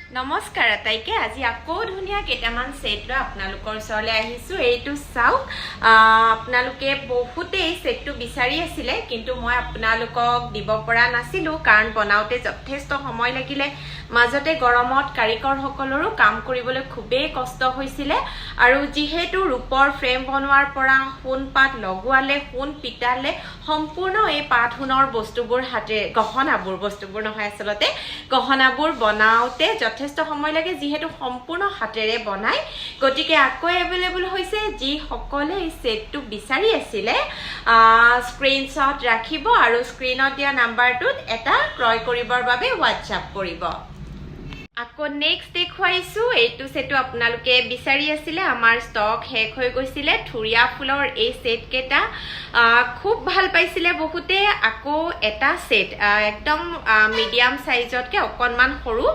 নমস্কাৰ আটাইকে আজি আকৌ ধুনীয়া কেইটামান সেট লৈ আপোনালোকৰ ওচৰলৈ আহিছো এইটো চাওক আপোনালোকে বহুতে এই সেটটো বিচাৰি আছিল কিন্তু মই আপোনালোকক দিব পৰা নাছিলো কাৰণ বনাওতে যথেষ্ট সময় লাগিলে মাজতে গৰমত কাৰিকৰ সকলৰো কাম কৰিবলৈ খুবেই কষ্ট হৈছিল আৰু যেহেতু ৰূপৰ ফ্ৰেম বনোৱাৰ পৰা সোণ পাত লগোৱালে সোণ পিটালে সম্পূৰ্ণ এই পাত সোণৰ বস্তুবোৰ হাতে গহনাবোৰ বস্তুবোৰ নহয় আসলতে গহনাবোৰ বনাওতে যথেষ্ট সময় লাগে যেহেতু সম্পূৰ্ণ হাতেৰে বনাই গতিকে আকৌ এভেইলেবল হৈছে যি সকলে এই সেটটো বিচাৰি আছিল স্ক্ৰিনশ্বট ৰাখিব আৰু স্ক্ৰিনত দিয়া নাম্বাৰটোত এটা ক্ৰয় কৰিবৰ বাবে হোৱাটছআপ কৰিব আকৌ নেক্সট দেখুৱাইছো এইটো সেটটো আপোনালোকে বিচাৰি আছিল আমাৰ ষ্টক শেষ হৈ গৈছিল থুৰিয়া ফুলৰ এই সেট কেটা খুব ভাল পাইছিল বহুতে আকৌ এটা সেট একদম মিডিয়াম সাইজতকে অকনমান সৰু